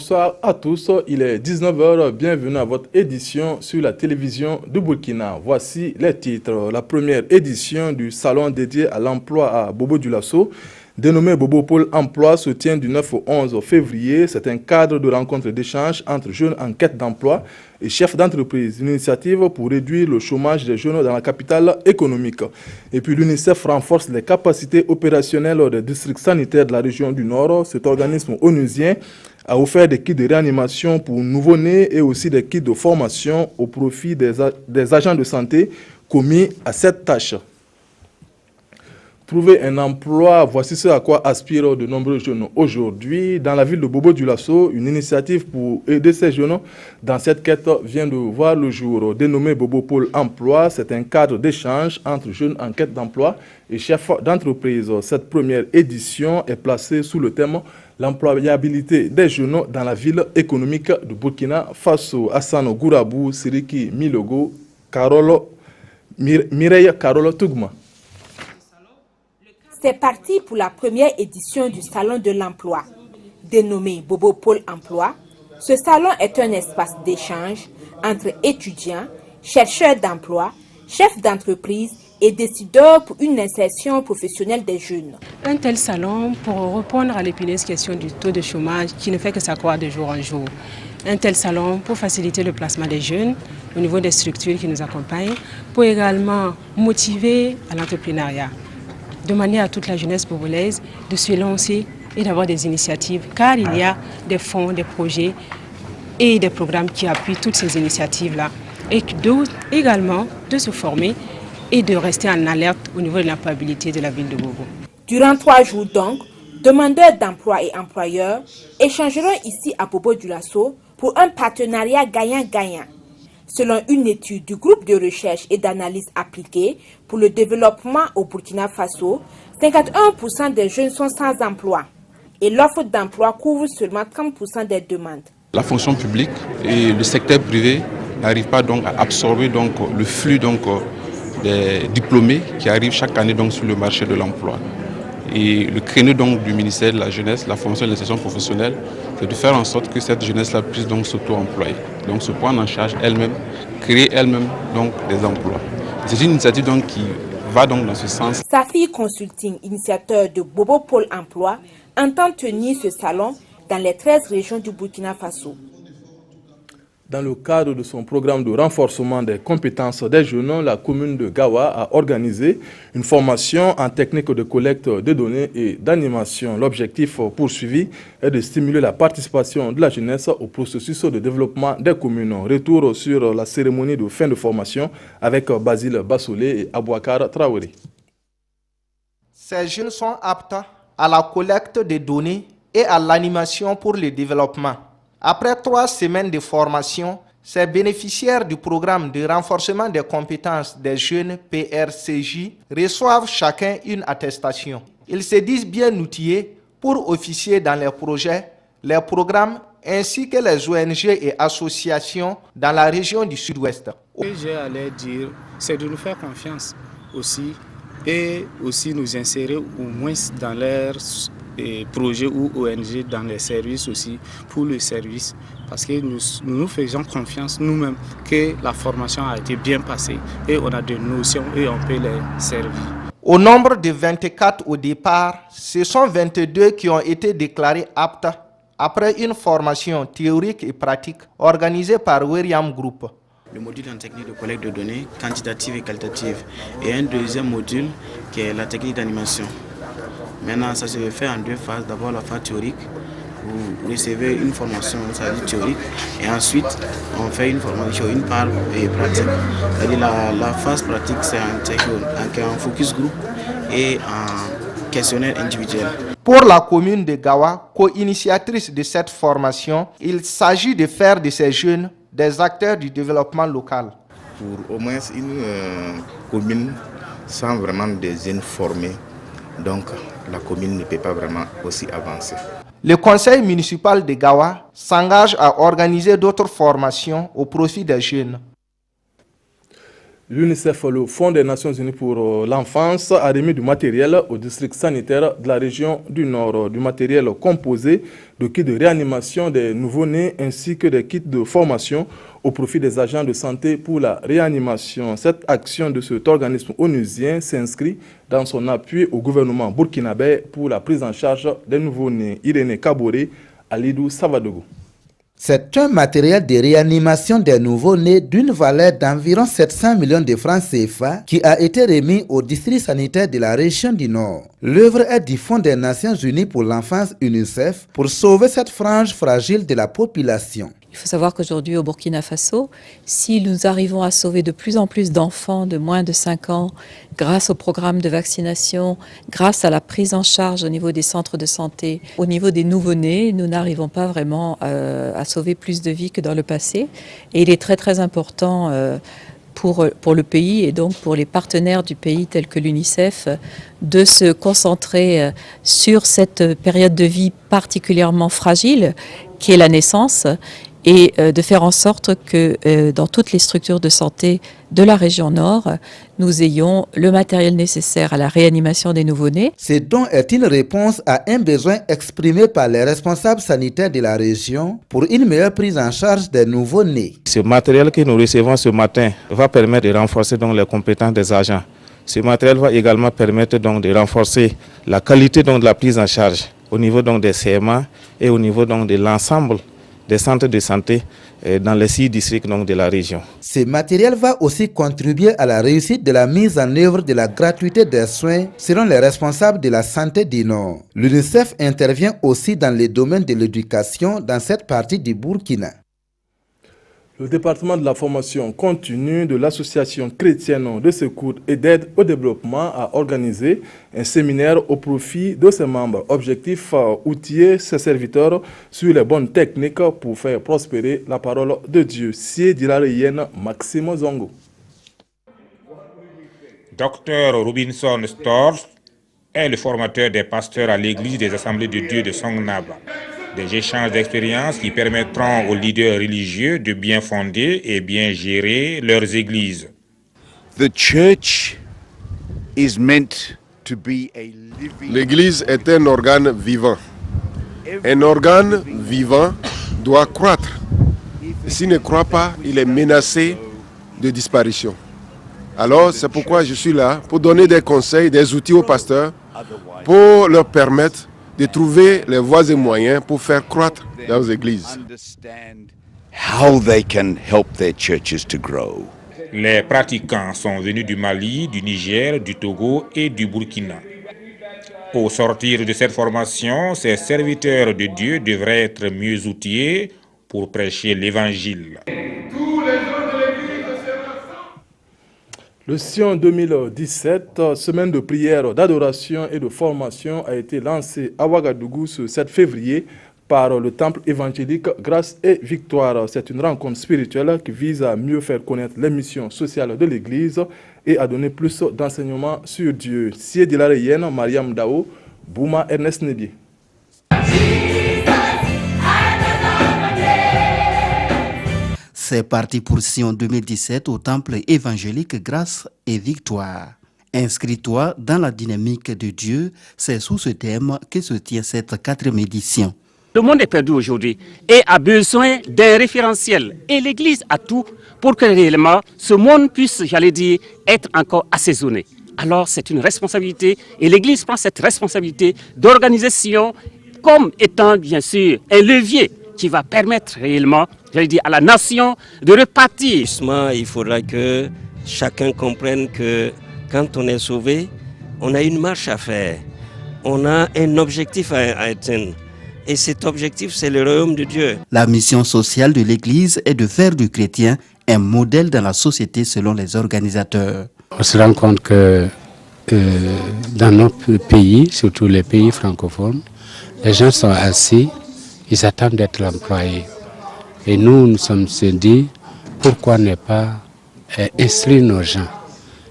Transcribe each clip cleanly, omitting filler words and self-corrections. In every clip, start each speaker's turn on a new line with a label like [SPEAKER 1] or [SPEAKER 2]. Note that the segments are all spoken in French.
[SPEAKER 1] bonsoir à tous. Il est 19 h. Bienvenue à votre édition sur la télévision du Burkina. Voici les titres. La première édition du salon dédié à l'emploi à Bobo-Dioulasso, dénommé Bobo Pôle Emploi, se tient du 9 au 11 février. C'est un cadre de rencontre et d'échange entre jeunes en quête d'emploi et chefs d'entreprise. Une initiative pour réduire le chômage des jeunes dans la capitale économique. Et puis l'UNICEF renforce les capacités opérationnelles des districts sanitaires de la région du Nord. Cet organisme onusien a offert des kits de réanimation pour nouveau-nés et aussi des kits de formation au profit des agents de santé commis à cette tâche. Trouver un emploi, voici ce à quoi aspirent de nombreux jeunes aujourd'hui. Dans la ville de Bobo-Dioulasso, une initiative pour aider ces jeunes dans cette quête vient de voir le jour. Dénommé Bobo Pôle Emploi, c'est un cadre d'échange entre jeunes en quête d'emploi et chefs d'entreprise. Cette première édition est placée sous le thème « L'employabilité des jeunes dans la ville économique de Burkina Faso ». Hassan Gourabou, Siriki Milogo, Mireille Carole Tougma.
[SPEAKER 2] C'est parti pour la première édition du Salon de l'Emploi. Dénommé Bobo Pôle Emploi, ce salon est un espace d'échange entre étudiants, chercheurs d'emploi, chefs d'entreprise et décideurs pour une insertion professionnelle des jeunes.
[SPEAKER 3] Un tel salon pour répondre à l'épineuse question du taux de chômage qui ne fait que s'accroître de jour en jour. Un tel salon pour faciliter le placement des jeunes au niveau des structures qui nous accompagnent, pour également motiver à l'entrepreneuriat. Demander à toute la jeunesse bobolaise de se lancer et d'avoir des initiatives, car il y a des fonds, des projets et des programmes qui appuient toutes ces initiatives-là. Et également de se former et de rester en alerte au niveau de l'employabilité de la ville de Bobo.
[SPEAKER 2] Durant 3 jours donc, demandeurs d'emploi et employeurs échangeront ici à Bobo-Dioulasso pour un partenariat gagnant-gagnant. Selon une étude du groupe de recherche et d'analyse appliquée pour le développement au Burkina Faso, 51% des jeunes sont sans emploi et l'offre d'emploi couvre seulement 30% des demandes.
[SPEAKER 4] La fonction publique et le secteur privé n'arrivent pas donc à absorber donc le flux donc des diplômés qui arrivent chaque année donc sur le marché de l'emploi. Et le créneau donc du ministère de la Jeunesse, la formation et l'insertion professionnelle, c'est de faire en sorte que cette jeunesse-là puisse donc s'auto-employer. Donc se prendre en charge elle-même, créer elle-même donc des emplois. C'est une initiative donc qui va donc dans ce sens.
[SPEAKER 2] Safi Consulting, initiateur de Bobo Pôle Emploi, entend tenir ce salon dans les 13 régions du Burkina Faso.
[SPEAKER 1] Dans le cadre de son programme de renforcement des compétences des jeunes, la commune de Gawa a organisé une formation en technique de collecte de données et d'animation. L'objectif poursuivi est de stimuler la participation de la jeunesse au processus de développement des communes. Retour sur la cérémonie de fin de formation avec Basile Bassolé et Abouakar Traoré.
[SPEAKER 5] Ces jeunes sont aptes à la collecte de données et à l'animation pour le développement. Après 3 semaines de formation, ces bénéficiaires du programme de renforcement des compétences des jeunes PRCJ reçoivent chacun une attestation. Ils se disent bien outillés pour officier dans les projets, les programmes ainsi que les ONG et associations dans la région du Sud-Ouest.
[SPEAKER 6] Ce que j'ai à leur dire, c'est de nous faire confiance aussi et aussi nous insérer au moins dans leurs projets ou ONG, dans les services aussi, pour le service, parce que nous faisons confiance nous-mêmes que la formation a été bien passée et on a des notions et on peut les servir.
[SPEAKER 5] Au nombre de 24 au départ, ce sont 22 qui ont été déclarés aptes après une formation théorique et pratique organisée par Weriam Group.
[SPEAKER 7] Le module en technique de collecte de données, quantitative et qualitative, et un deuxième module qui est la technique d'animation. Maintenant, ça se fait en 2 phases. D'abord, la phase théorique, vous recevez une formation, ça dit théorique, et ensuite, on fait une formation, une part pratique. C'est-à-dire la phase pratique, c'est en focus group et en questionnaire individuel.
[SPEAKER 5] Pour la commune de Gawa, co-initiatrice de cette formation, il s'agit de faire de ces jeunes des acteurs du développement local.
[SPEAKER 8] Pour au moins une commune sans vraiment des jeunes formés, donc la commune ne peut pas vraiment aussi avancer.
[SPEAKER 5] Le conseil municipal de Gawa s'engage à organiser d'autres formations au profit des jeunes.
[SPEAKER 1] L'UNICEF, le Fonds des Nations Unies pour l'enfance, a remis du matériel au district sanitaire de la région du Nord, du matériel composé de kits de réanimation des nouveau-nés ainsi que des kits de formation au profit des agents de santé pour la réanimation. Cette action de cet organisme onusien s'inscrit dans son appui au gouvernement burkinabé pour la prise en charge des nouveau-nés. Irénée Kaboré, Alidou Savadogo.
[SPEAKER 9] C'est un matériel de réanimation des nouveau-nés d'une valeur d'environ 700 millions de francs CFA qui a été remis au district sanitaire de la région du Nord. L'œuvre est du Fonds des Nations Unies pour l'enfance UNICEF pour sauver cette frange fragile de la population.
[SPEAKER 10] Il faut savoir qu'aujourd'hui au Burkina Faso, si nous arrivons à sauver de plus en plus d'enfants de moins de 5 ans grâce au programme de vaccination, grâce à la prise en charge au niveau des centres de santé, au niveau des nouveau-nés, nous n'arrivons pas vraiment à sauver plus de vies que dans le passé. Et il est très très important pour le pays et donc pour les partenaires du pays tels que l'UNICEF de se concentrer sur cette période de vie particulièrement fragile qui est la naissance et de faire en sorte que dans toutes les structures de santé de la région Nord, nous ayons le matériel nécessaire à la réanimation des nouveau-nés.
[SPEAKER 9] Ce don est une réponse à un besoin exprimé par les responsables sanitaires de la région pour une meilleure prise en charge des nouveau-nés.
[SPEAKER 11] Ce matériel que nous recevons ce matin va permettre de renforcer donc les compétences des agents. Ce matériel va également permettre donc de renforcer la qualité donc de la prise en charge au niveau donc des CMA et au niveau donc de l'ensemble des centres de santé dans les 6 districts donc, de la région.
[SPEAKER 9] Ce matériel va aussi contribuer à la réussite de la mise en œuvre de la gratuité des soins selon les responsables de la santé du Nord. L'UNICEF intervient aussi dans les domaines de l'éducation dans cette partie du Burkina.
[SPEAKER 1] Le département de la formation continue de l'association chrétienne de secours et d'aide au développement a organisé un séminaire au profit de ses membres. Objectif, outiller ses serviteurs sur les bonnes techniques pour faire prospérer la parole de Dieu. C'est d'Ilarien Maximo Zongo.
[SPEAKER 12] Dr Robinson Storrs est le formateur des pasteurs à l'église des Assemblées de Dieu de Songnaba. Des échanges d'expériences qui permettront aux leaders religieux de bien fonder et bien gérer leurs églises.
[SPEAKER 13] L'église est un organe vivant. Un organe vivant doit croître. S'il ne croît pas, il est menacé de disparition. Alors, c'est pourquoi je suis là pour donner des conseils, des outils aux pasteurs pour leur permettre de trouver les voies et moyens pour faire croître leurs églises.
[SPEAKER 12] Les pratiquants sont venus du Mali, du Niger, du Togo et du Burkina. Au sortir de cette formation, ces serviteurs de Dieu devraient être mieux outillés pour prêcher l'Évangile.
[SPEAKER 1] Le Sion 2017, semaine de prière, d'adoration et de formation, a été lancée à Ouagadougou ce 7 février par le temple évangélique Grâce et Victoire. C'est une rencontre spirituelle qui vise à mieux faire connaître les missions sociales de l'Église et à donner plus d'enseignements sur Dieu. Sié de la Rayenne, Mariam Dao, Bouma Ernest Nédier.
[SPEAKER 14] C'est parti pour Sion 2017 au temple évangélique Grâce et Victoire. Inscris-toi dans la dynamique de Dieu, c'est sous ce thème que se tient cette 4e édition.
[SPEAKER 15] Le monde est perdu aujourd'hui et a besoin d'un référentiel. Et l'Église a tout pour que réellement ce monde puisse, j'allais dire, être encore assaisonné. Alors c'est une responsabilité et l'Église prend cette responsabilité d'organisation comme étant bien sûr un levier qui va permettre réellement, j'allais dire, à la nation de repartir.
[SPEAKER 16] Il faudra que chacun comprenne que quand on est sauvé, on a une marche à faire. On a un objectif à atteindre. Et cet objectif, c'est le royaume de Dieu.
[SPEAKER 14] La mission sociale de l'Église est de faire du chrétien un modèle dans la société selon les organisateurs.
[SPEAKER 17] On se rend compte que dans notre pays, surtout les pays francophones, les gens sont assis, ils attendent d'être employés. Et nous sommes dit, pourquoi ne pas instruire nos gens,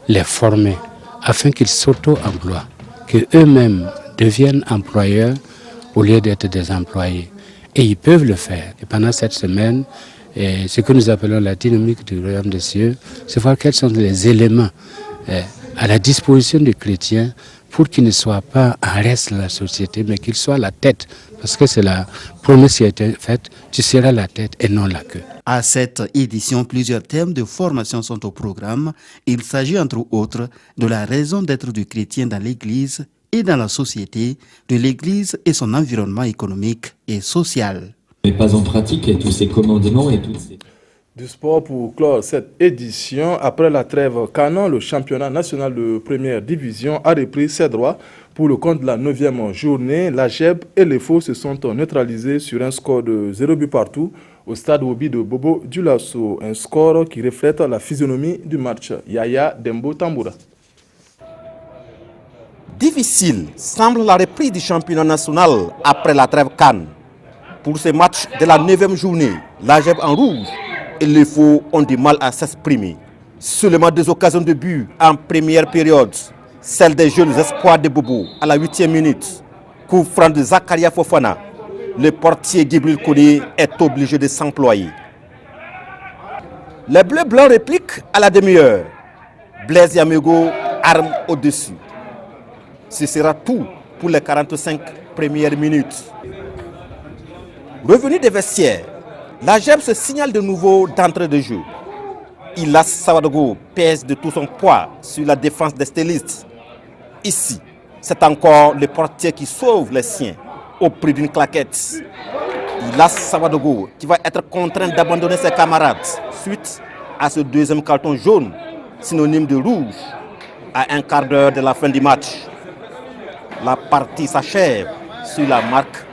[SPEAKER 17] les former, afin qu'ils s'auto-emploient, qu'eux-mêmes deviennent employeurs au lieu d'être des employés. Et ils peuvent le faire. Et pendant cette semaine, Et ce que nous appelons la dynamique du royaume des cieux, c'est voir quels sont les éléments à la disposition du chrétien pour qu'il ne soit pas en reste de la société, mais qu'il soit la tête. Parce que c'est la promesse qui a été faite, tu seras la tête et non la queue.
[SPEAKER 14] À cette édition, plusieurs thèmes de formation sont au programme. Il s'agit entre autres de la raison d'être du chrétien dans l'Église et dans la société, de l'Église et son environnement économique et social.
[SPEAKER 18] Mais pas en pratique et tous ces commandements et toutes ces...
[SPEAKER 1] Du sport pour clore cette édition. Après la trêve canon, le championnat national de première division a repris ses droits. Pour le compte de la 9e journée, la GEB et les Faux se sont neutralisés sur un score de 0 but partout au stade Obi de Bobo Dioulasso. Un score qui reflète la physionomie du match. Yaya Dembo Tamboura.
[SPEAKER 19] Difficile semble la reprise du championnat national après la trêve CAN. Pour ce match de la 9e journée, la GEB en rouge et les Faux ont du mal à s'exprimer. Seulement 2 occasions de but en première période. Celle des jeunes espoirs de Bobo à la 8e minute. Coup franc de Zakaria Fofana. Le portier Gibril Koné est obligé de s'employer. Les Bleus Blancs répliquent à la demi-heure. Blaise Yamego arme au-dessus. Ce sera tout pour les 45 premières minutes. Revenu des vestiaires, la GEB se signale de nouveau d'entrée de jeu. Ilas Sawadogo pèse de tout son poids sur la défense des stylistes. Ici, c'est encore le portier qui sauve les siens au prix d'une claquette. Ilas Sawadogo qui va être contraint d'abandonner ses camarades suite à ce deuxième carton jaune, synonyme de rouge, à un quart d'heure de la fin du match. La partie s'achève sur la marque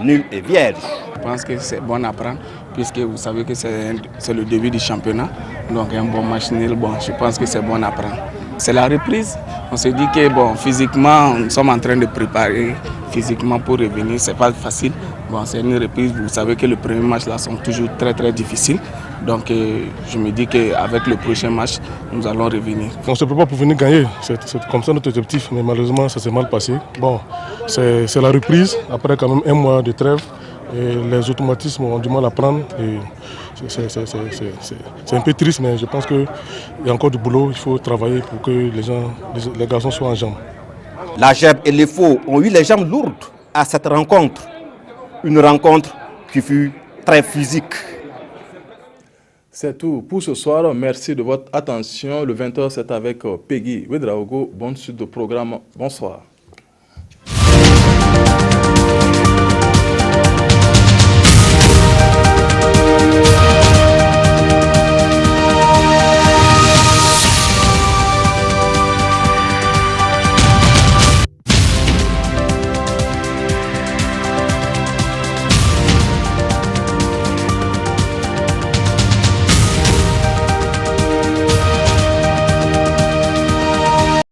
[SPEAKER 19] nulle et vierge.
[SPEAKER 6] Je pense que c'est bon à prendre puisque vous savez que c'est le début du championnat. Donc un bon match nul, bon, je pense que c'est bon à prendre. C'est la reprise. On se dit que bon, physiquement, nous sommes en train de préparer physiquement pour revenir. C'est pas facile. Bon, c'est une reprise. Vous savez que les premiers matchs là sont toujours très difficiles. Donc je me dis qu'avec le prochain match, nous allons revenir.
[SPEAKER 20] On se prépare pour venir gagner. C'est comme ça notre objectif. Mais malheureusement, ça s'est mal passé. Bon, c'est la reprise. Après quand même un mois de trêve. Et les automatismes ont du mal à prendre. C'est un peu triste, mais je pense qu'il y a encore du boulot. Il faut travailler pour que les garçons soient en jambes.
[SPEAKER 19] La GEB et les Faux ont eu les jambes lourdes à cette rencontre. Une rencontre qui fut très physique.
[SPEAKER 1] C'est tout pour ce soir. Merci de votre attention. Le 20h, c'est avec Peggy Wedraogo. Bonne suite de programme. Bonsoir.